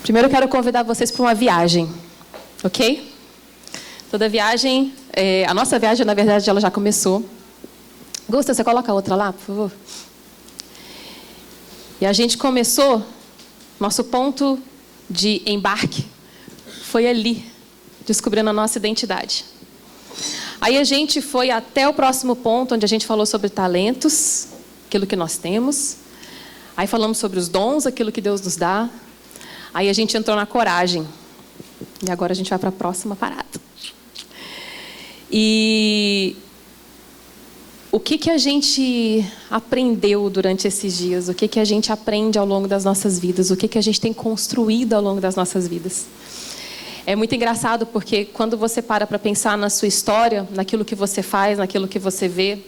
Primeiro eu quero convidar vocês para uma viagem, ok? Toda viagem, a nossa viagem, na verdade, ela já começou. Gusta, você coloca a outra lá, por favor? E a gente começou, nosso ponto de embarque foi ali, descobrindo a nossa identidade. Aí a gente foi até o próximo ponto, onde a gente falou sobre talentos, aquilo que nós temos. Aí falamos sobre os dons, aquilo que Deus nos dá. Aí a gente entrou na coragem. E agora a gente vai para a próxima parada. E o que a gente aprendeu durante esses dias? O que a gente aprende ao longo das nossas vidas? O que a gente tem construído ao longo das nossas vidas? É muito engraçado porque quando você para pensar na sua história, naquilo que você faz, naquilo que você vê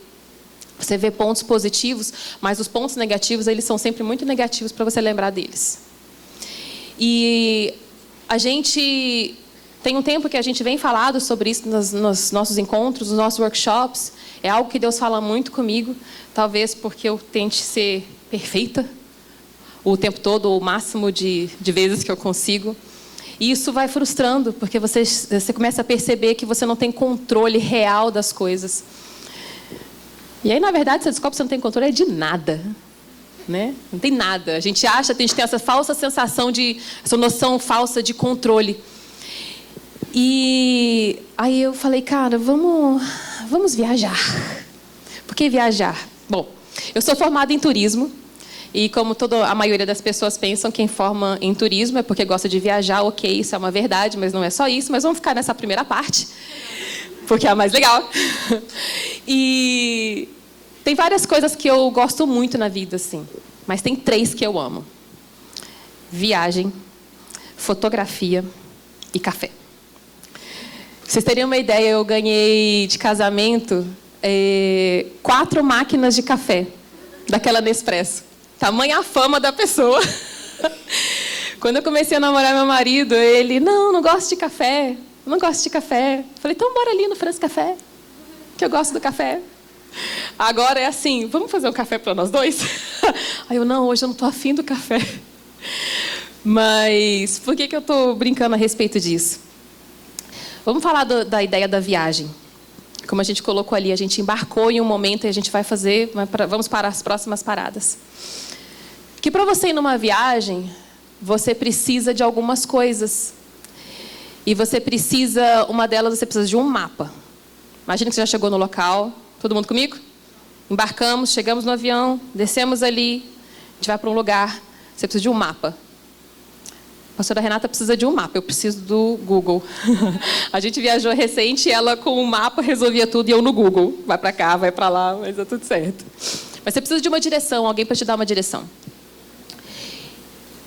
pontos positivos, mas os pontos negativos, eles são sempre muito negativos para você lembrar deles. E a gente tem um tempo que a gente vem falado sobre isso nos nossos encontros, nos nossos workshops. É algo que Deus fala muito comigo, talvez porque eu tente ser perfeita o tempo todo, o máximo de vezes que eu consigo. E isso vai frustrando, porque você começa a perceber que você não tem controle real das coisas. E aí, na verdade, você descobre que você não tem controle de nada. Né? Não tem nada. A gente tem essa falsa sensação essa noção falsa de controle. E aí eu falei, cara, vamos viajar. Por que viajar? Bom, eu sou formada em turismo. E como a maioria das pessoas pensam, quem forma em turismo é porque gosta de viajar. Ok, isso é uma verdade, mas não é só isso. Mas vamos ficar nessa primeira parte, porque é a mais legal. E tem várias coisas que eu gosto muito na vida, assim. Mas tem 3 que eu amo. Viagem, fotografia e café. Pra vocês teriam uma ideia, eu ganhei de casamento 4 máquinas de café, daquela Nespresso. Tamanha a fama da pessoa. Quando eu comecei a namorar meu marido, ele, não gosto de café, não gosto de café. Falei, então bora ali no France Café, que eu gosto do café. Agora é assim, vamos fazer um café para nós dois? Aí eu, não, hoje eu não estou afim do café. Mas por que eu estou brincando a respeito disso? Vamos falar da ideia da viagem. Como a gente colocou ali, a gente embarcou em um momento e a gente vamos para as próximas paradas. Que para você ir numa viagem, você precisa de algumas coisas. E uma delas, você precisa de um mapa. Imagina que você já chegou no local. Todo mundo comigo? Embarcamos, chegamos no avião, descemos ali, a gente vai para um lugar. Você precisa de um mapa. A pastora Renata precisa de um mapa, eu preciso do Google. A gente viajou recente e ela com o mapa resolvia tudo e eu no Google. Vai para cá, vai para lá, mas é tudo certo. Mas você precisa de uma direção, alguém para te dar uma direção.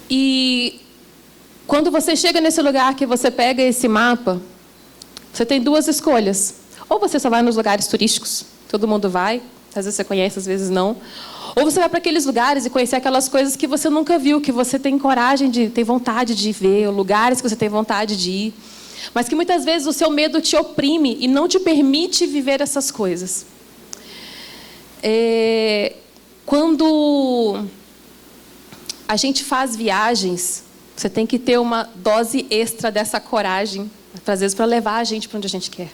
E quando você chega nesse lugar que você pega esse mapa, você tem 2 escolhas. Ou você só vai nos lugares turísticos, todo mundo vai, às vezes você conhece, às vezes não. Ou você vai para aqueles lugares e conhecer aquelas coisas que você nunca viu, que você tem tem vontade de ver, lugares que você tem vontade de ir, mas que muitas vezes o seu medo te oprime e não te permite viver essas coisas. Quando a gente faz viagens, você tem que ter uma dose extra dessa coragem, às vezes para levar a gente para onde a gente quer.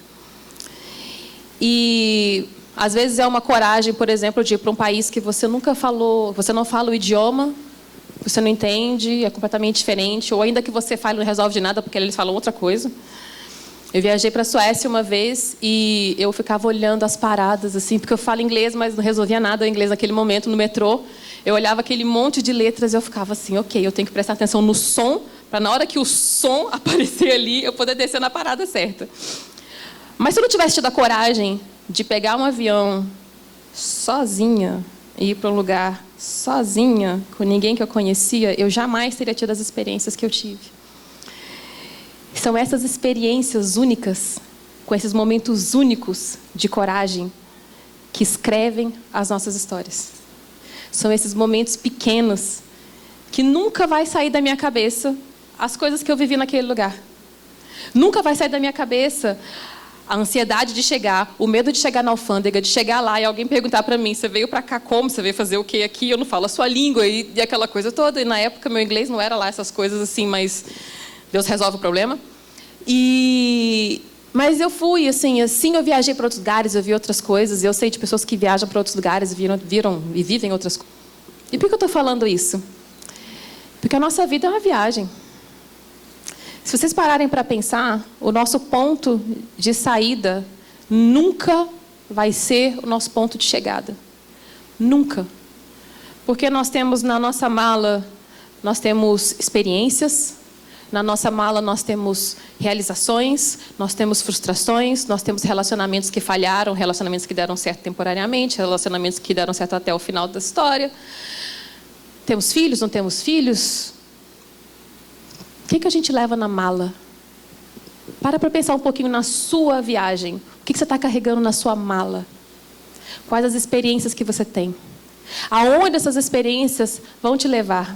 E às vezes é uma coragem, por exemplo, de ir para um país que você nunca falou, você não fala o idioma, você não entende, é completamente diferente, ou ainda que você fale não resolve de nada porque eles falam outra coisa. Eu viajei para a Suécia uma vez e eu ficava olhando as paradas, assim, porque eu falo inglês, mas não resolvia nada em inglês naquele momento, no metrô. Eu olhava aquele monte de letras e eu ficava assim, ok, eu tenho que prestar atenção no som, para na hora que o som aparecer ali, eu poder descer na parada certa. Mas se eu não tivesse tido a coragem de pegar um avião sozinha e ir para um lugar sozinha, com ninguém que eu conhecia, eu jamais teria tido as experiências que eu tive. São essas experiências únicas, com esses momentos únicos de coragem, que escrevem as nossas histórias. São esses momentos pequenos que nunca vai sair da minha cabeça as coisas que eu vivi naquele lugar. Nunca vai sair da minha cabeça A ansiedade de chegar, o medo de chegar na alfândega, de chegar lá e alguém perguntar para mim, você veio para cá como? Você veio fazer o quê aqui? Eu não falo a sua língua e aquela coisa toda. E na época meu inglês não era lá essas coisas assim, mas Deus resolve o problema. Mas eu fui, assim eu viajei para outros lugares, eu vi outras coisas. Eu sei de pessoas que viajam para outros lugares viram e vivem outras coisas. E por que eu estou falando isso? Porque a nossa vida é uma viagem. Se vocês pararem para pensar, o nosso ponto de saída nunca vai ser o nosso ponto de chegada. Nunca. Porque nós temos na nossa mala, nós temos experiências, na nossa mala nós temos realizações, nós temos frustrações, nós temos relacionamentos que falharam, relacionamentos que deram certo temporariamente, relacionamentos que deram certo até o final da história. Temos filhos, não temos filhos? O que a gente leva na mala? Para pensar um pouquinho na sua viagem. O que você está carregando na sua mala? Quais as experiências que você tem? Aonde essas experiências vão te levar?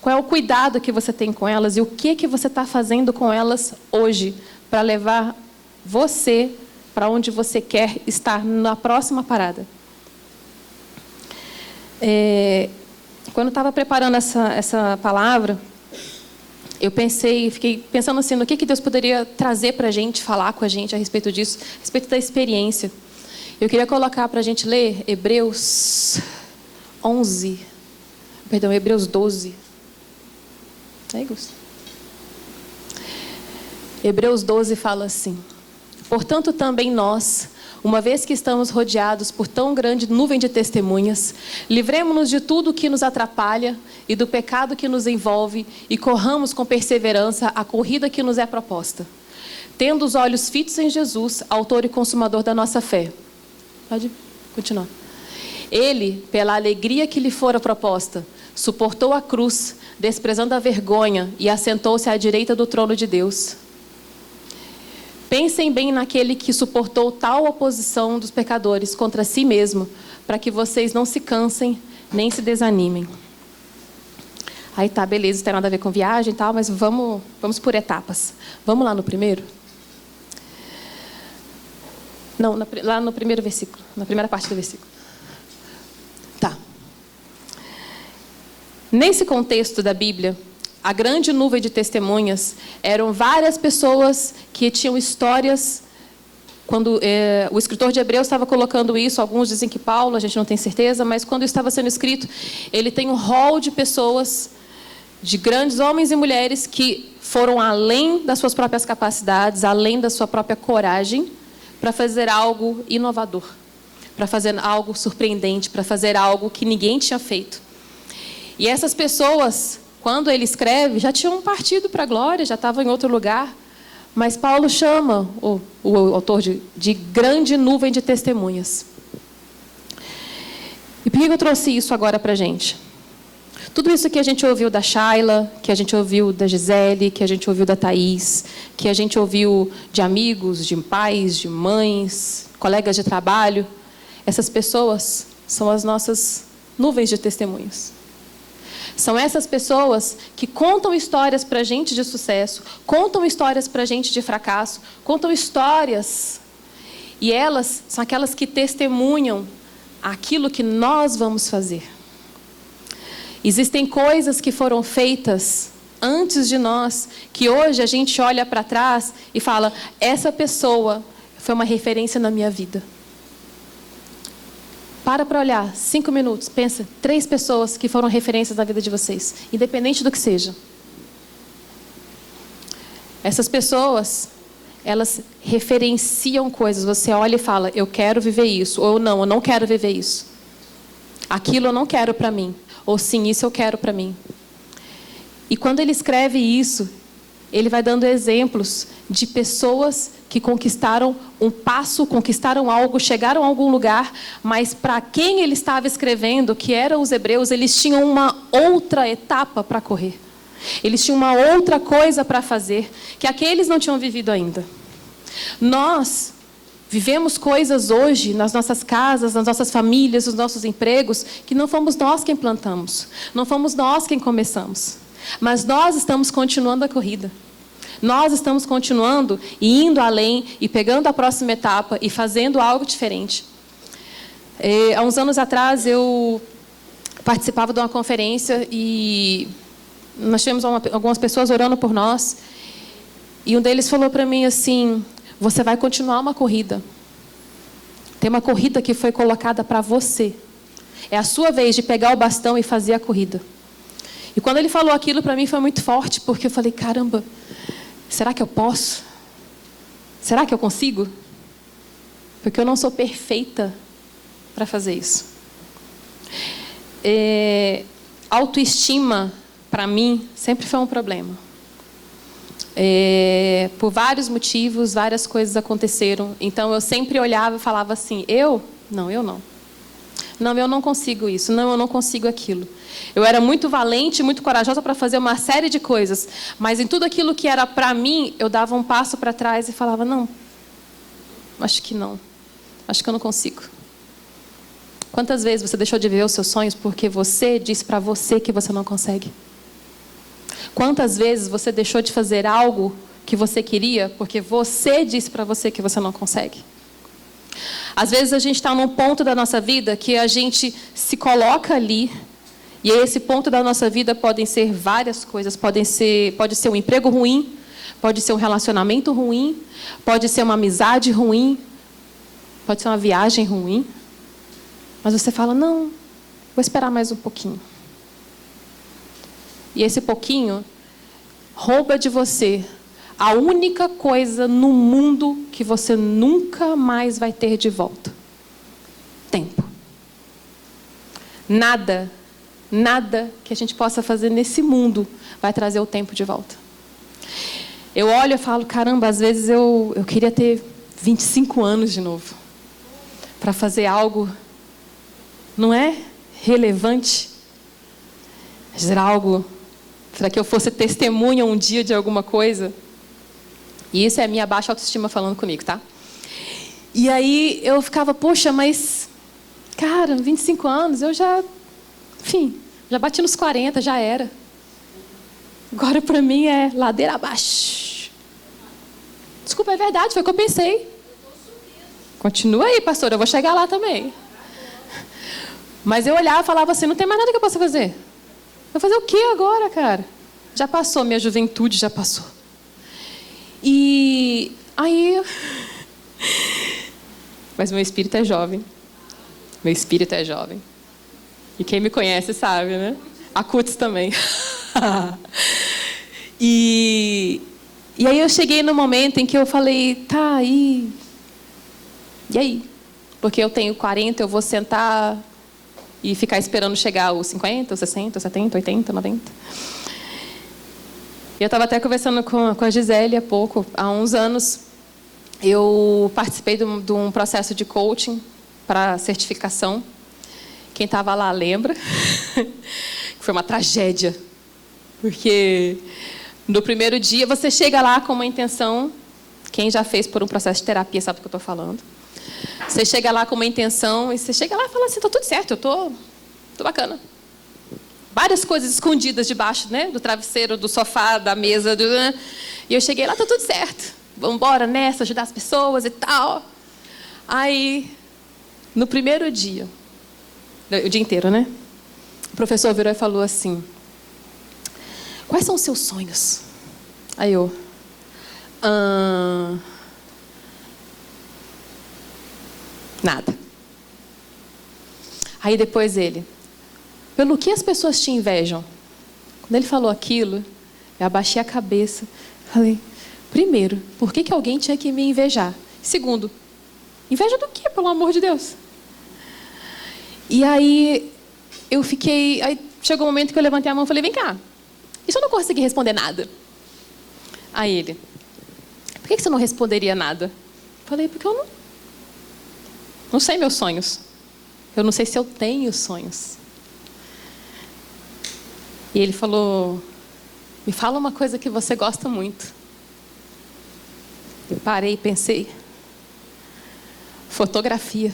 Qual é o cuidado que você tem com elas? E o que você está fazendo com elas hoje para levar você para onde você quer estar na próxima parada? Quando eu estava preparando essa palavra, eu fiquei pensando assim, no que Deus poderia trazer para a gente, falar com a gente a respeito disso, a respeito da experiência. Eu queria colocar para a gente ler Hebreus 12. Aí, Gustavo. Hebreus 12 fala assim: portanto, também nós, uma vez que estamos rodeados por tão grande nuvem de testemunhas, livremo-nos de tudo o que nos atrapalha e do pecado que nos envolve e corramos com perseverança a corrida que nos é proposta, tendo os olhos fitos em Jesus, autor e consumador da nossa fé. Pode continuar. Ele, pela alegria que lhe fora proposta, suportou a cruz, desprezando a vergonha, e assentou-se à direita do trono de Deus. Pensem bem naquele que suportou tal oposição dos pecadores contra si mesmo, para que vocês não se cansem nem se desanimem. Aí tá, beleza, não tem nada a ver com viagem e tal, mas vamos por etapas. Vamos lá no primeiro? Não, lá no primeiro versículo, na primeira parte do versículo. Tá. Nesse contexto da Bíblia, a grande nuvem de testemunhas eram várias pessoas que tinham histórias. Quando o escritor de Hebreus estava colocando isso, alguns dizem que Paulo, a gente não tem certeza, mas quando estava sendo escrito, ele tem um rol de pessoas, de grandes homens e mulheres que foram além das suas próprias capacidades, além da sua própria coragem, para fazer algo inovador, para fazer algo surpreendente, para fazer algo que ninguém tinha feito. E essas pessoas, quando ele escreve, já tinham partido para a glória, já estavam em outro lugar. Mas Paulo chama o autor de grande nuvem de testemunhas. E por que eu trouxe isso agora para a gente? Tudo isso que a gente ouviu da Shayla, que a gente ouviu da Gisele, que a gente ouviu da Thaís, que a gente ouviu de amigos, de pais, de mães, colegas de trabalho, essas pessoas são as nossas nuvens de testemunhos. São essas pessoas que contam histórias para a gente de sucesso, contam histórias para a gente de fracasso, contam histórias. E elas são aquelas que testemunham aquilo que nós vamos fazer. Existem coisas que foram feitas antes de nós, que hoje a gente olha para trás e fala, essa pessoa foi uma referência na minha vida. Para olhar, 5 minutos, pensa, 3 pessoas que foram referências na vida de vocês, independente do que seja. Essas pessoas, elas referenciam coisas, você olha e fala, eu quero viver isso, ou não, eu não quero viver isso. Aquilo eu não quero para mim, ou sim, isso eu quero para mim. E quando ele escreve isso, ele vai dando exemplos de pessoas que conquistaram um passo, conquistaram algo, chegaram a algum lugar, mas para quem ele estava escrevendo, que eram os hebreus, eles tinham uma outra etapa para correr. Eles tinham uma outra coisa para fazer, que aqueles não tinham vivido ainda. Nós vivemos coisas hoje nas nossas casas, nas nossas famílias, nos nossos empregos, que não fomos nós quem plantamos, não fomos nós quem começamos, mas nós estamos continuando a corrida. Nós estamos continuando e indo além e pegando a próxima etapa e fazendo algo diferente. Há uns anos atrás, eu participava de uma conferência e nós tivemos algumas pessoas orando por nós. E um deles falou para mim assim: você vai continuar uma corrida. Tem uma corrida que foi colocada para você. É a sua vez de pegar o bastão e fazer a corrida. E quando ele falou aquilo, para mim foi muito forte, porque eu falei: caramba, será que eu posso? Será que eu consigo? Porque eu não sou perfeita para fazer isso. Autoestima, para mim, sempre foi um problema. Por vários motivos, várias coisas aconteceram. Então, eu sempre olhava e falava assim: eu? Não, eu não. Não, eu não consigo isso. Não, eu não consigo aquilo. Eu era muito valente, muito corajosa para fazer uma série de coisas. Mas em tudo aquilo que era para mim, eu dava um passo para trás e falava: não, acho que não. Acho que eu não consigo. Quantas vezes você deixou de viver os seus sonhos porque você disse para você que você não consegue? Quantas vezes você deixou de fazer algo que você queria porque você disse para você que você não consegue? Às vezes a gente está num ponto da nossa vida que a gente se coloca ali, e esse ponto da nossa vida podem ser várias coisas. Pode ser um emprego ruim, pode ser um relacionamento ruim, pode ser uma amizade ruim, pode ser uma viagem ruim. Mas você fala: não, vou esperar mais um pouquinho. E esse pouquinho rouba de você a única coisa no mundo que você nunca mais vai ter de volta: tempo. Nada que a gente possa fazer nesse mundo vai trazer o tempo de volta. Eu olho e falo: caramba, às vezes eu queria ter 25 anos de novo para fazer algo, não é relevante, dizer algo, para que eu fosse testemunha um dia de alguma coisa. E isso é a minha baixa autoestima falando comigo, tá? E aí eu ficava: poxa, mas, cara, 25 anos, eu já bati nos 40, já era. Agora para mim é ladeira abaixo. Desculpa, é verdade, foi o que eu pensei. Continua aí, pastor, eu vou chegar lá também. Mas eu olhava e falava assim: não tem mais nada que eu possa fazer. Vou fazer o quê agora, cara? Já passou, minha juventude já passou. E aí... Mas meu espírito é jovem. Meu espírito é jovem. E quem me conhece sabe, né? A Cutis também. E aí eu cheguei no momento em que eu falei: tá, e aí? Porque eu tenho 40, eu vou sentar e ficar esperando chegar os 50, os 60, os 70, 80, 90. Eu estava até conversando com a Gisele há uns anos. Eu participei de um processo de coaching para certificação. Quem estava lá lembra. Foi uma tragédia. Porque no primeiro dia você chega lá com uma intenção. Quem já fez por um processo de terapia sabe do que eu estou falando. Você chega lá com uma intenção e você chega lá e fala assim: está tudo certo, eu tô bacana. Várias coisas escondidas debaixo, né, do travesseiro, do sofá, da mesa. E eu cheguei lá: está tudo certo. Vamos embora nessa, ajudar as pessoas e tal. Aí, no primeiro dia, o dia inteiro, né? O professor virou e falou assim: quais são os seus sonhos? Aí eu... nada. Aí depois ele: pelo que as pessoas te invejam? Quando ele falou aquilo, eu abaixei a cabeça. Falei: primeiro, por que alguém tinha que me invejar? Segundo, inveja do quê, pelo amor de Deus? E aí eu fiquei... Aí chegou um momento que eu levantei a mão e falei: vem cá, e se eu não conseguir responder nada? Aí ele: por que você não responderia nada? Falei: porque eu não sei meus sonhos. Eu não sei se eu tenho sonhos. E ele falou: me fala uma coisa que você gosta muito. Eu parei e pensei: fotografia.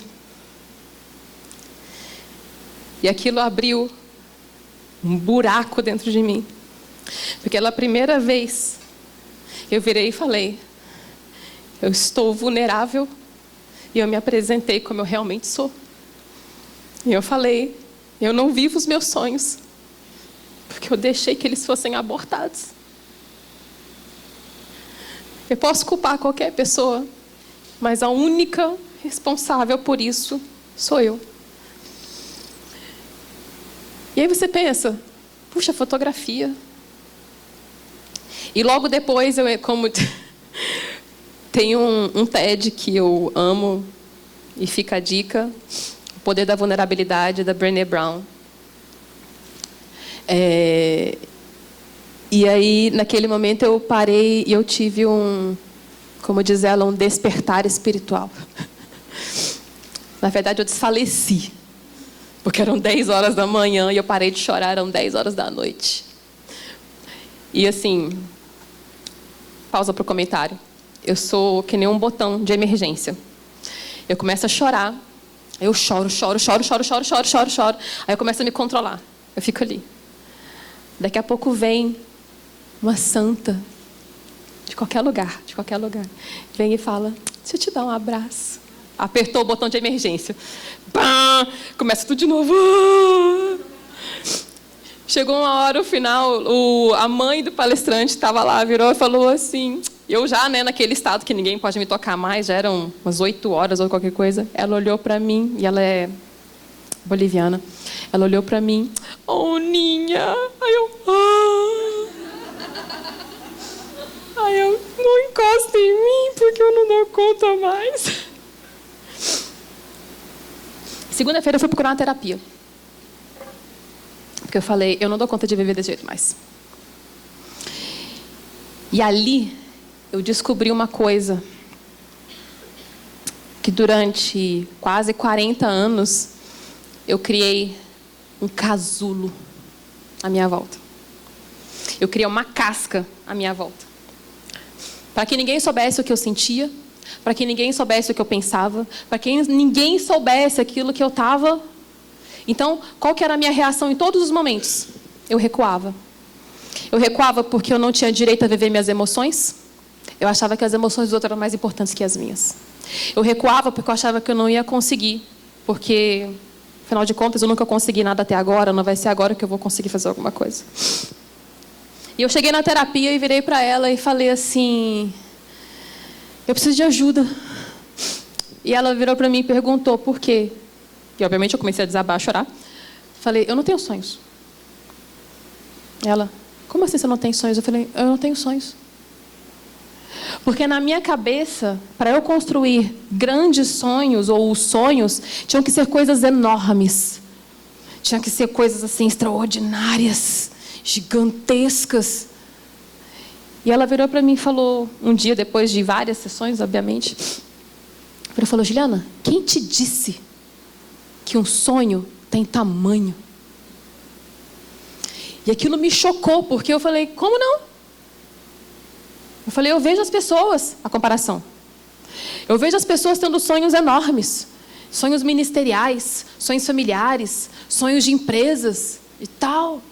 E aquilo abriu um buraco dentro de mim. Porque pela primeira vez Eu virei e falei, eu estou vulnerável e eu me apresentei como eu realmente sou. E eu falei, eu não vivo os meus sonhos, porque eu deixei que eles fossem abortados. Eu posso culpar qualquer pessoa, mas a única responsável por isso sou eu. E aí você pensa, puxa, fotografia. E logo depois, tem um TED que eu amo, e fica a dica, O Poder da Vulnerabilidade, da Brené Brown. E aí, naquele momento, eu parei e eu tive como diz ela, um despertar espiritual. Na verdade, eu desfaleci. Porque eram 10 horas da manhã e eu parei de chorar, eram 10 horas da noite. E assim, pausa para o comentário. Eu sou que nem um botão de emergência. Eu começo a chorar, eu choro. Aí eu começo a me controlar. Eu fico ali. Daqui a pouco vem uma santa, de qualquer lugar. Vem e fala, deixa eu te dar um abraço. Apertou o botão de emergência. Pá! Começa tudo de novo. Chegou uma hora, o final, a mãe do palestrante estava lá, virou e falou assim, eu já, naquele estado que ninguém pode me tocar mais, já eram umas 8 horas ou qualquer coisa, ela olhou para mim, e ela é boliviana, ela olhou para mim, oh, Ninha, aí eu, não encosta em mim, porque eu não dou conta mais. Segunda-feira eu fui procurar uma terapia. Porque eu falei, eu não dou conta de viver desse jeito mais. E ali, eu descobri uma coisa. Que durante quase 40 anos, eu criei um casulo à minha volta. Eu criei uma casca à minha volta. Para que ninguém soubesse o que eu sentia, para que ninguém soubesse o que eu pensava, para que ninguém soubesse aquilo que eu estava. Então, qual que era a minha reação em todos os momentos? Eu recuava. Eu recuava porque eu não tinha direito a viver minhas emoções. Eu achava que as emoções dos outros eram mais importantes que as minhas. Eu recuava porque eu achava que eu não ia conseguir. Porque, afinal de contas, eu nunca consegui nada até agora, não vai ser agora que eu vou conseguir fazer alguma coisa. E eu cheguei na terapia e virei para ela e falei assim, eu preciso de ajuda. E ela virou para mim e perguntou por quê. E obviamente eu comecei a desabar, a chorar. Falei, eu não tenho sonhos. Ela, como assim você não tem sonhos? Eu falei, eu não tenho sonhos. Porque na minha cabeça, para eu construir grandes sonhos, ou os sonhos, tinham que ser coisas enormes. Tinham que ser coisas assim extraordinárias, gigantescas. E ela virou para mim e falou, um dia depois de várias sessões, obviamente, ela falou, Juliana, quem te disse que um sonho tem tamanho? E aquilo me chocou, porque eu falei, como não? Eu falei, eu vejo as pessoas, a comparação. Eu vejo as pessoas tendo sonhos enormes, sonhos ministeriais, sonhos familiares, sonhos de empresas e tal.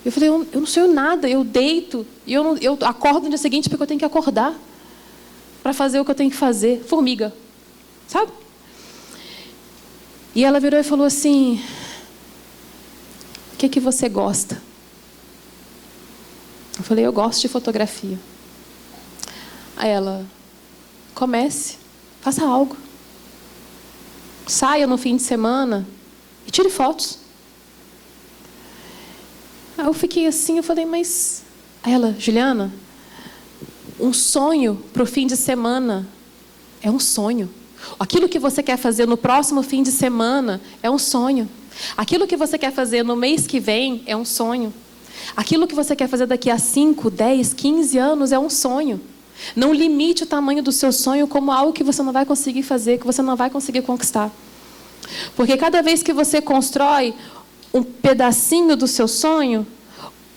Eu falei, eu não sonho nada, eu deito, e eu acordo no dia seguinte porque eu tenho que acordar para fazer o que eu tenho que fazer. Formiga, sabe? E ela virou e falou assim, o que você gosta? Eu falei, eu gosto de fotografia. Aí ela, comece, faça algo. Saia no fim de semana e tire fotos. Aí eu fiquei assim, eu falei, mas... Aí ela, Juliana, um sonho para o fim de semana é um sonho. Aquilo que você quer fazer no próximo fim de semana é um sonho. Aquilo que você quer fazer no mês que vem é um sonho. Aquilo que você quer fazer daqui a 5, 10, 15 anos é um sonho. Não limite o tamanho do seu sonho como algo que você não vai conseguir fazer, que você não vai conseguir conquistar. Porque cada vez que você constrói um pedacinho do seu sonho,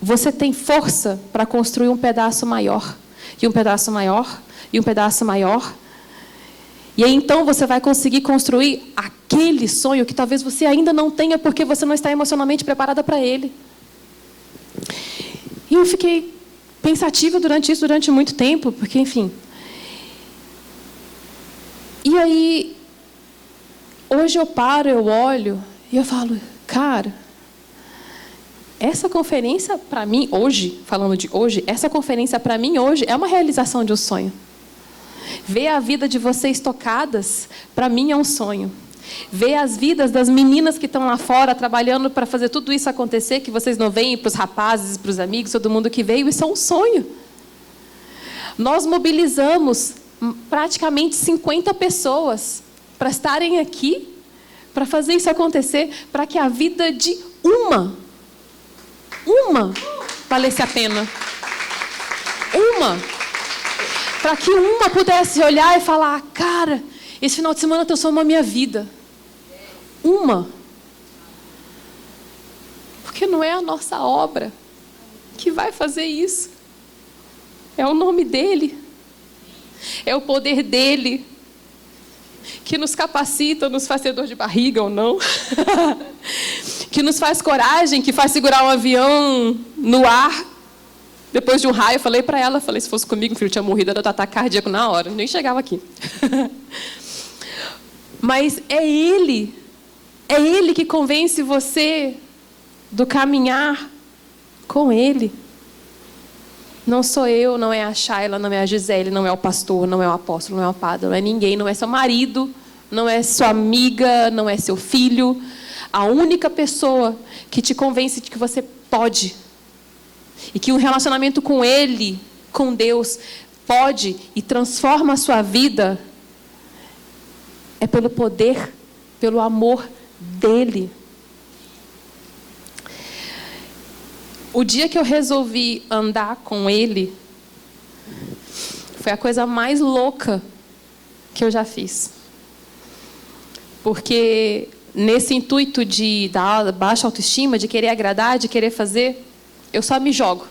você tem força para construir um pedaço maior. E um pedaço maior, e um pedaço maior. E aí, então, você vai conseguir construir aquele sonho que talvez você ainda não tenha porque você não está emocionalmente preparada para ele. E eu fiquei pensativa durante muito tempo, porque, enfim. E aí, hoje eu paro, eu olho e eu falo, cara, essa conferência para mim hoje, falando de hoje, essa conferência para mim hoje é uma realização de um sonho. Ver a vida de vocês tocadas, para mim é um sonho. Ver as vidas das meninas que estão lá fora trabalhando para fazer tudo isso acontecer, que vocês não veem, para os rapazes, para os amigos, todo mundo que veio, isso é um sonho. Nós mobilizamos praticamente 50 pessoas para estarem aqui, para fazer isso acontecer, para que a vida de uma valesse a pena. Para que uma pudesse olhar e falar, cara, esse final de semana transformou a minha vida. Porque não é a nossa obra que vai fazer isso. É o nome dele. É o poder dele. Que nos capacita, nos faz ter dor de barriga ou não. Que nos faz coragem, que faz segurar um avião no ar. Depois de um raio, eu falei para ela, se fosse comigo, meu filho tinha morrido, era do ataque cardíaco na hora. Nem chegava aqui. Mas é Ele que convence você do caminhar com Ele. Não sou eu, não é a Shayla, não é a Gisele, não é o pastor, não é o apóstolo, não é o padre, não é ninguém, não é seu marido, não é sua amiga, não é seu filho. A única pessoa que te convence de que você pode e que um relacionamento com Ele, com Deus, pode e transforma a sua vida é pelo poder, pelo amor dele. O dia que eu resolvi andar com ele, foi a coisa mais louca que eu já fiz. Porque nesse intuito da baixa autoestima, de querer agradar, de querer fazer, eu só me jogo.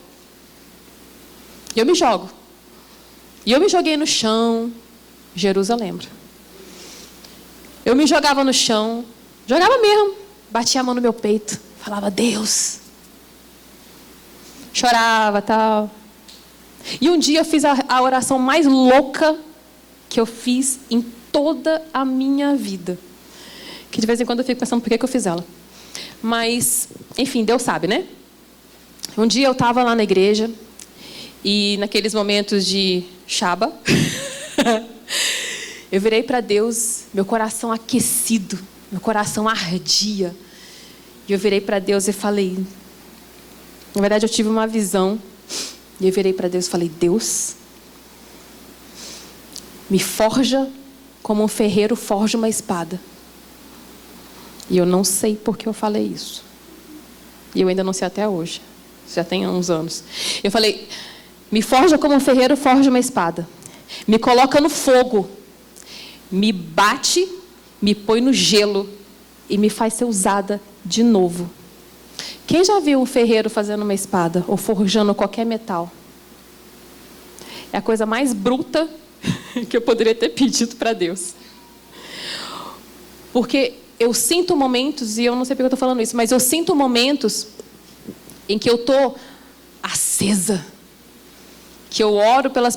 Eu me jogo. E eu me joguei no chão, Jerusalém lembra. Eu me jogava no chão, jogava mesmo, batia a mão no meu peito, falava, Deus. Chorava, tal. E um dia eu fiz a oração mais louca que eu fiz em toda a minha vida. Que de vez em quando eu fico pensando por que eu fiz ela. Mas, enfim, Deus sabe, né? Um dia eu estava lá na igreja e naqueles momentos de Shaba, eu virei para Deus, meu coração aquecido, meu coração ardia. E eu virei para Deus e falei... Na verdade, eu tive uma visão. E eu virei para Deus e falei, Deus, me forja como um ferreiro forja uma espada. E eu não sei por que eu falei isso. E eu ainda não sei até hoje. Já tem uns anos. Eu falei, me forja como um ferreiro forja uma espada. Me coloca no fogo. Me bate, me põe no gelo. E me faz ser usada de novo. Quem já viu um ferreiro fazendo uma espada? Ou forjando qualquer metal? É a coisa mais bruta que eu poderia ter pedido para Deus. Porque eu sinto momentos, e eu não sei porque eu estou falando isso, mas eu sinto momentos em que eu estou acesa. Que eu olho para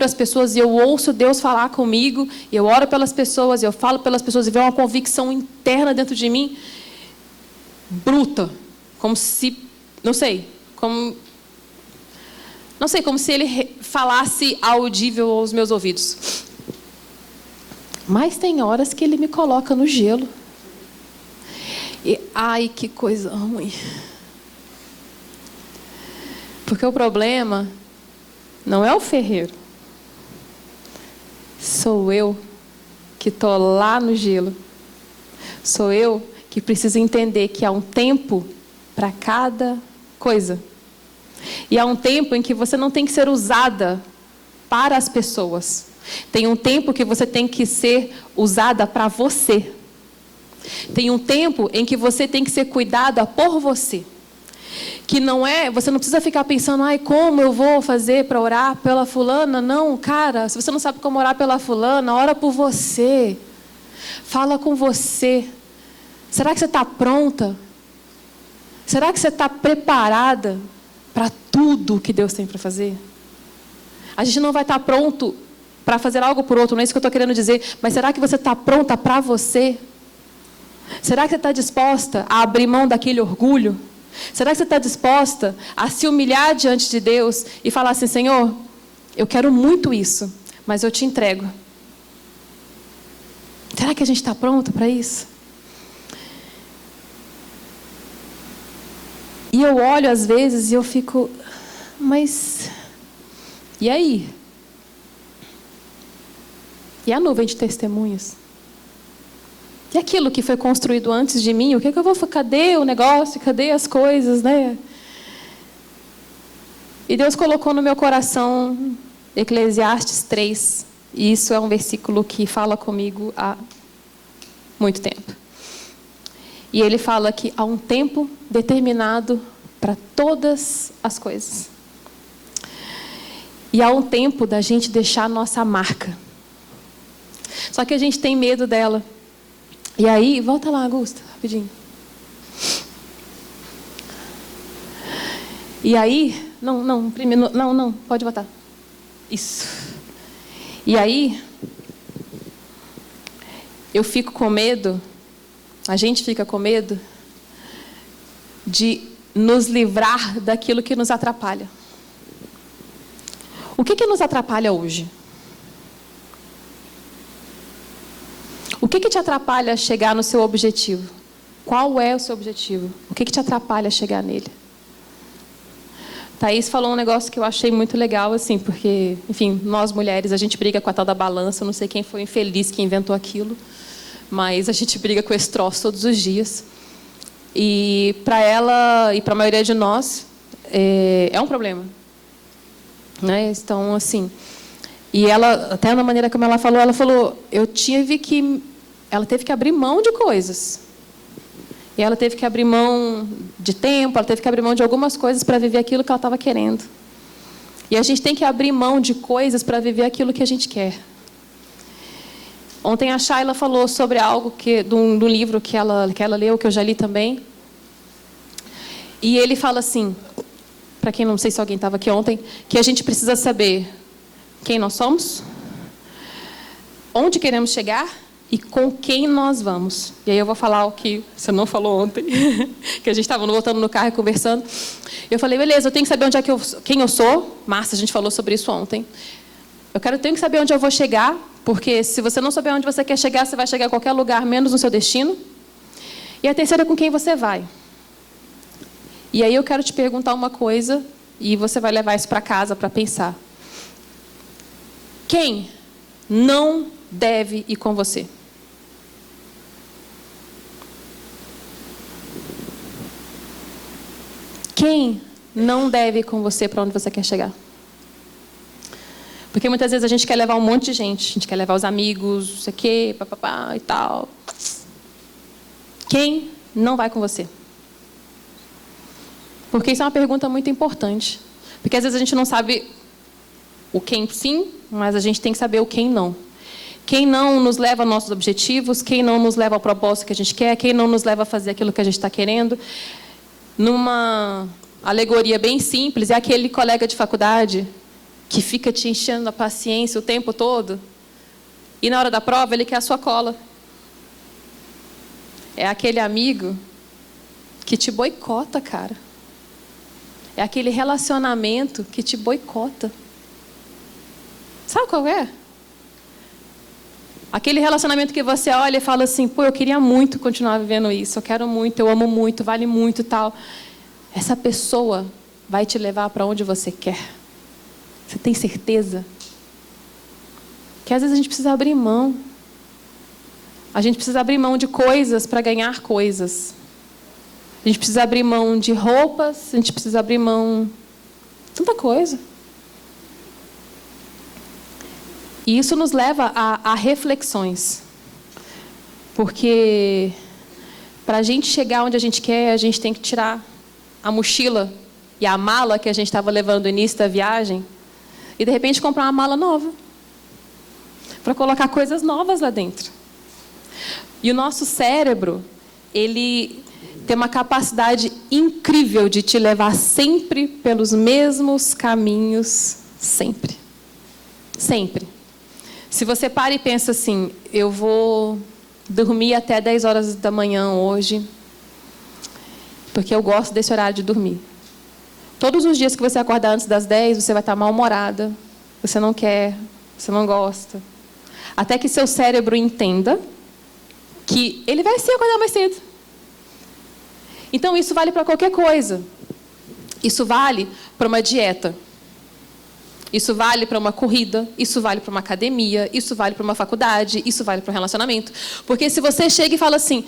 as pessoas e eu ouço Deus falar comigo. E eu oro pelas pessoas, e eu falo pelas pessoas e vejo uma convicção interna dentro de mim. Bruta. Como se, não sei, como se ele falasse audível aos meus ouvidos. Mas tem horas que ele me coloca no gelo. E, ai, que coisa ruim. Porque o problema não é o ferreiro. Sou eu que estou lá no gelo. Sou eu que preciso entender que há um tempo para cada coisa. E há um tempo em que você não tem que ser usada para as pessoas. Tem um tempo que você tem que ser usada para você. Tem um tempo em que você tem que ser cuidada por você. Que não é, você não precisa ficar pensando, ai, como eu vou fazer para orar pela fulana? Não, cara, se você não sabe como orar pela fulana, ora por você. Fala com você. Será que você está pronta? Será que você está preparada? para tudo que Deus tem para fazer? A gente não vai estar pronto para fazer algo por outro, não é isso que eu estou querendo dizer. Mas será que você está pronta para você? Será que você está disposta a abrir mão daquele orgulho? Será que você está disposta a se humilhar diante de Deus e falar assim: Senhor, eu quero muito isso, mas eu te entrego. Será que a gente está pronto para isso? E eu olho às vezes e eu fico, mas e aí? E a nuvem de testemunhas? E aquilo que foi construído antes de mim, o que eu vou... Cadê o negócio? Cadê as coisas, né? E Deus colocou no meu coração Eclesiastes 3. E isso é um versículo que fala comigo há muito tempo. E ele fala que há um tempo determinado para todas as coisas. E há um tempo da gente deixar a nossa marca. Só que a gente tem medo dela. E aí, volta lá, Augusto, rapidinho. E aí, não, pode voltar. Isso. E aí, eu fico com medo, a gente fica com medo de nos livrar daquilo que nos atrapalha. O que nos atrapalha hoje? O que te atrapalha a chegar no seu objetivo? Qual é o seu objetivo? O que te atrapalha a chegar nele? Thaís falou um negócio que eu achei muito legal, assim, porque, enfim, nós mulheres, a gente briga com a tal da balança, eu não sei quem foi o infeliz que inventou aquilo, mas a gente briga com esse troço todos os dias. E para ela, e para a maioria de nós, é um problema. Né? Então, assim... E ela, até na maneira como ela falou, ela teve que abrir mão de coisas. E ela teve que abrir mão de tempo, ela teve que abrir mão de algumas coisas para viver aquilo que ela estava querendo. E a gente tem que abrir mão de coisas para viver aquilo que a gente quer. Ontem a Shayla falou sobre algo de um livro que ela leu, que eu já li também. E ele fala assim, para quem não sei se alguém estava aqui ontem, que a gente precisa saber quem nós somos, onde queremos chegar e com quem nós vamos. E aí eu vou falar o que você não falou ontem, que a gente estava voltando no carro e conversando. Eu falei, beleza, eu tenho que saber quem eu sou. Márcia, a gente falou sobre isso ontem. Tenho que saber onde eu vou chegar, porque se você não souber onde você quer chegar, você vai chegar a qualquer lugar, menos no seu destino. E a terceira é com quem você vai. E aí eu quero te perguntar uma coisa, e você vai levar isso para casa para pensar. Quem não deve ir com você? Quem não deve ir com você para onde você quer chegar? Porque muitas vezes a gente quer levar um monte de gente. A gente quer levar os amigos, não sei o quê, papapá e tal. Quem não vai com você? Porque isso é uma pergunta muito importante. Porque às vezes a gente não sabe o quem sim, mas a gente tem que saber o quem não. Quem não nos leva aos nossos objetivos, quem não nos leva ao propósito que a gente quer, quem não nos leva a fazer aquilo que a gente está querendo. Numa alegoria bem simples, é aquele colega de faculdade que fica te enchendo a paciência o tempo todo e na hora da prova ele quer a sua cola. É aquele amigo que te boicota, cara. É aquele relacionamento que te boicota. Sabe qual é? Aquele relacionamento que você olha e fala assim, pô, eu queria muito continuar vivendo isso, eu quero muito, eu amo muito, vale muito e tal. Essa pessoa vai te levar para onde você quer. Você tem certeza? Que às vezes a gente precisa abrir mão. A gente precisa abrir mão de coisas para ganhar coisas. A gente precisa abrir mão de roupas, a gente precisa abrir mão de tanta coisa. E isso nos leva a reflexões. Porque para a gente chegar onde a gente quer, a gente tem que tirar a mochila e a mala que a gente estava levando no início da viagem e, de repente, comprar uma mala nova. Para colocar coisas novas lá dentro. E o nosso cérebro, ele tem uma capacidade incrível de te levar sempre pelos mesmos caminhos, sempre. Sempre. Se você para e pensa assim, eu vou dormir até 10 horas da manhã hoje, porque eu gosto desse horário de dormir. Todos os dias que você acordar antes das 10, você vai estar mal-humorada, você não quer, você não gosta. Até que seu cérebro entenda que ele vai sim acordar mais cedo. Então, isso vale para qualquer coisa. Isso vale para uma dieta. Isso vale para uma corrida. Isso vale para uma academia. Isso vale para uma faculdade. Isso vale para um relacionamento. Porque se você chega e fala assim,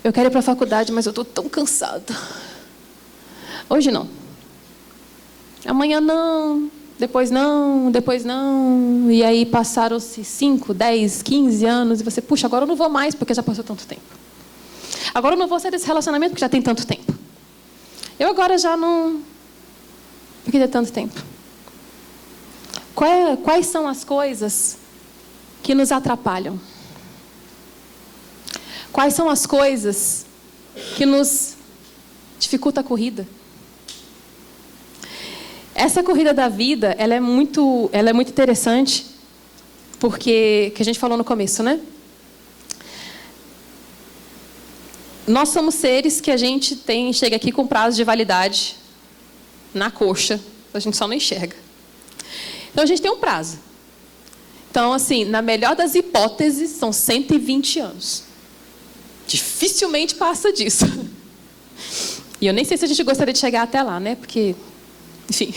eu quero ir para a faculdade, mas eu estou tão cansada. Hoje não. Amanhã não. Depois não. Depois não. E aí passaram-se 5, 10, 15 anos. E você, puxa, agora eu não vou mais porque já passou tanto tempo. Agora eu não vou sair desse relacionamento porque já tem tanto tempo. Eu agora já não... Porque tem tanto tempo. Quais são as coisas que nos atrapalham? Quais são as coisas que nos dificultam a corrida? Essa corrida da vida, ela é muito interessante, porque, que a gente falou no começo, né? Nós somos seres que a gente chega aqui com prazo de validade na coxa, a gente só não enxerga. Então, a gente tem um prazo. Então, assim, na melhor das hipóteses, são 120 anos. Dificilmente passa disso. E eu nem sei se a gente gostaria de chegar até lá, né? Porque, enfim.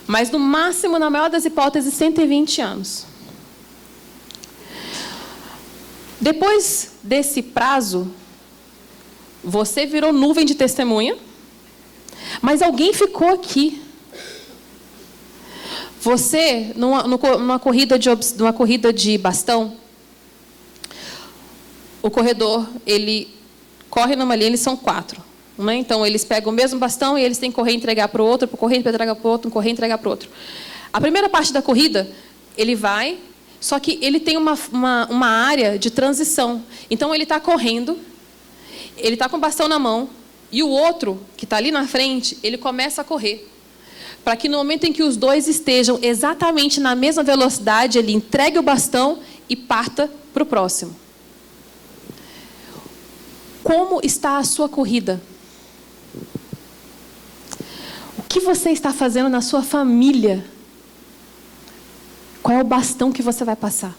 Mas, no máximo, na maior das hipóteses, 120 anos. Depois desse prazo, você virou nuvem de testemunha, mas alguém ficou aqui. Você, numa corrida de bastão, o corredor, ele corre numa linha, eles são 4. Né? Então, eles pegam o mesmo bastão e eles têm que correr e entregar para o outro, correr e entregar para o outro, correr e entregar para o outro. A primeira parte da corrida, ele vai, só que ele tem uma área de transição. Então, ele está correndo, ele está com o bastão na mão, e o outro, que está ali na frente, ele começa a correr. Para que no momento em que os dois estejam exatamente na mesma velocidade, ele entregue o bastão e parta para o próximo. Como está a sua corrida? O que você está fazendo na sua família? Qual é o bastão que você vai passar?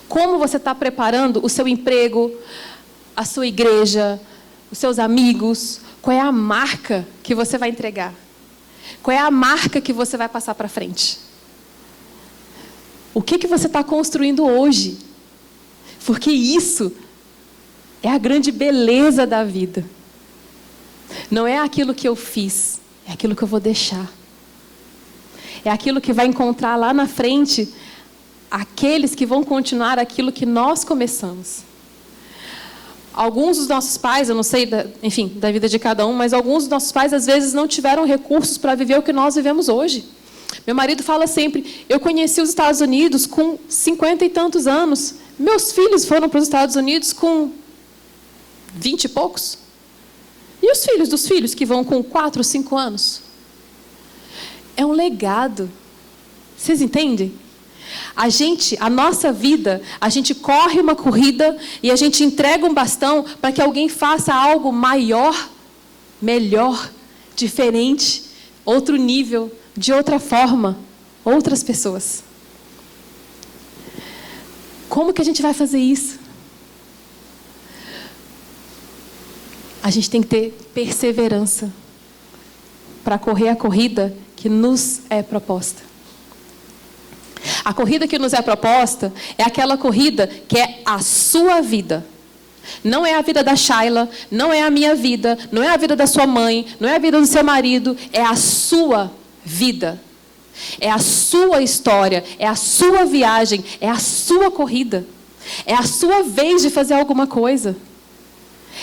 Como você está preparando o seu emprego, a sua igreja, os seus amigos? Qual é a marca que você vai entregar? Qual é a marca que você vai passar para frente? O que você está construindo hoje? Porque isso é a grande beleza da vida. Não é aquilo que eu fiz, é aquilo que eu vou deixar. É aquilo que vai encontrar lá na frente aqueles que vão continuar aquilo que nós começamos. Alguns dos nossos pais, eu não sei, enfim, da vida de cada um, mas alguns dos nossos pais, às vezes, não tiveram recursos para viver o que nós vivemos hoje. Meu marido fala sempre, eu conheci os Estados Unidos com 50 e tantos anos. Meus filhos foram para os Estados Unidos com 20 e poucos. E os filhos dos filhos, que vão com 4, 5 anos? É um legado. Vocês entendem? A nossa vida, a gente corre uma corrida e a gente entrega um bastão para que alguém faça algo maior, melhor, diferente, outro nível, de outra forma, outras pessoas. Como que a gente vai fazer isso? A gente tem que ter perseverança para correr a corrida que nos é proposta. A corrida que nos é proposta é aquela corrida que é a sua vida. Não é a vida da Shayla, não é a minha vida, não é a vida da sua mãe, não é a vida do seu marido, é a sua vida. É a sua história, é a sua viagem, é a sua corrida. É a sua vez de fazer alguma coisa.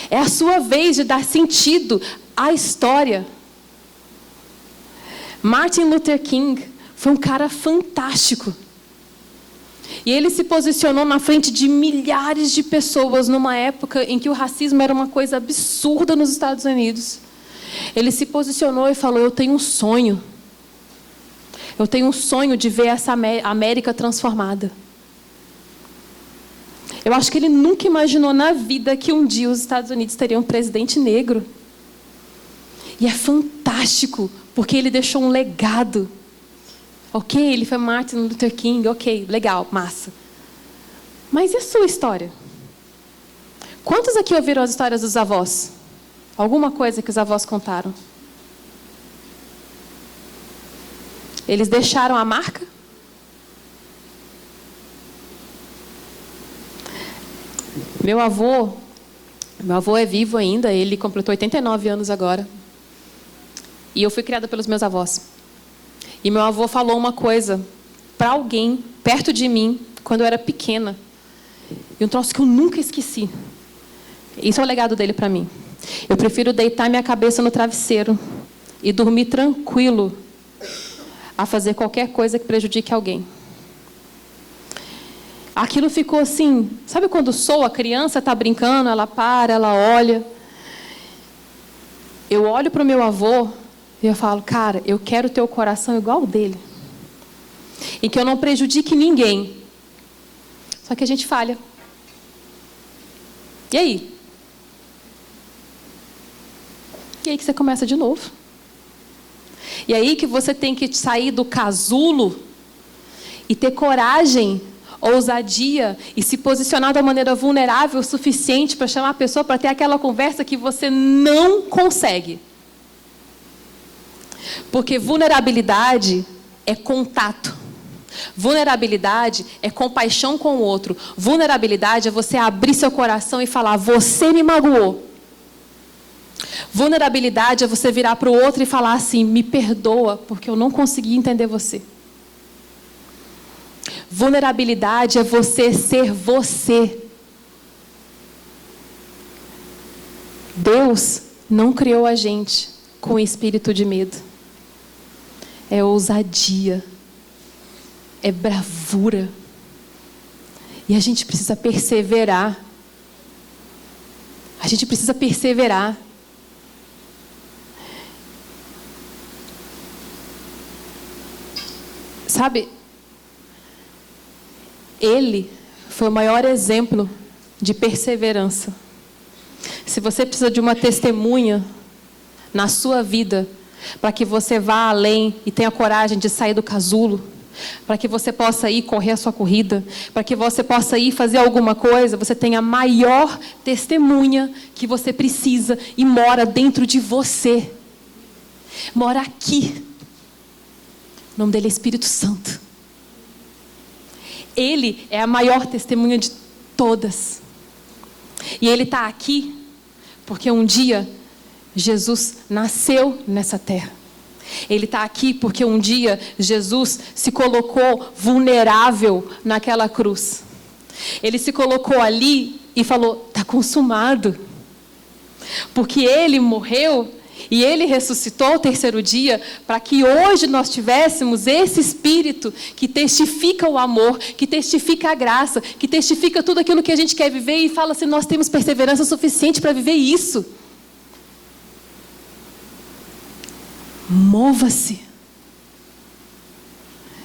É a sua vez de dar sentido à história. Martin Luther King foi um cara fantástico. E ele se posicionou na frente de milhares de pessoas numa época em que o racismo era uma coisa absurda nos Estados Unidos. Ele se posicionou e falou: eu tenho um sonho. Eu tenho um sonho de ver essa América transformada. Eu acho que ele nunca imaginou na vida que um dia os Estados Unidos teriam um presidente negro. E é fantástico, porque ele deixou um legado. Ok, ele foi Martin Luther King, ok, legal, massa. Mas e a sua história? Quantos aqui ouviram as histórias dos avós? Alguma coisa que os avós contaram? Eles deixaram a marca? Meu avô é vivo ainda, ele completou 89 anos agora. E eu fui criada pelos meus avós. E meu avô falou uma coisa para alguém perto de mim, quando eu era pequena. E um troço que eu nunca esqueci. Isso é o legado dele para mim. Eu prefiro deitar minha cabeça no travesseiro e dormir tranquilo a fazer qualquer coisa que prejudique alguém. Aquilo ficou assim, sabe quando soa, a criança está brincando, ela para, ela olha. Eu olho para o meu avô e eu falo: cara, eu quero ter o coração igual o dele. E que eu não prejudique ninguém. Só que a gente falha. E aí? E aí que você começa de novo. E aí que você tem que sair do casulo e ter coragem, ousadia e se posicionar da maneira vulnerável o suficiente para chamar a pessoa para ter aquela conversa que você não consegue. Porque vulnerabilidade é contato. Vulnerabilidade é compaixão com o outro. Vulnerabilidade é você abrir seu coração e falar: você me magoou. Vulnerabilidade é você virar para o outro e falar assim: me perdoa, porque eu não consegui entender você. Vulnerabilidade é você ser você. Deus não criou a gente com espírito de medo. É ousadia. É bravura. E a gente precisa perseverar. A gente precisa perseverar. Sabe, ele foi o maior exemplo de perseverança. Se você precisa de uma testemunha na sua vida, para que você vá além e tenha coragem de sair do casulo, para que você possa ir correr a sua corrida, para que você possa ir fazer alguma coisa, você tem a maior testemunha que você precisa e mora dentro de você. Mora aqui. O nome dele é Espírito Santo. Ele é a maior testemunha de todas. E ele está aqui porque um dia Jesus nasceu nessa terra. Ele está aqui porque um dia Jesus se colocou vulnerável naquela cruz. Ele se colocou ali e falou: está consumado. Porque ele morreu e ele ressuscitou ao terceiro dia para que hoje nós tivéssemos esse Espírito que testifica o amor, que testifica a graça, que testifica tudo aquilo que a gente quer viver e fala assim: nós temos perseverança suficiente para viver isso. Mova-se.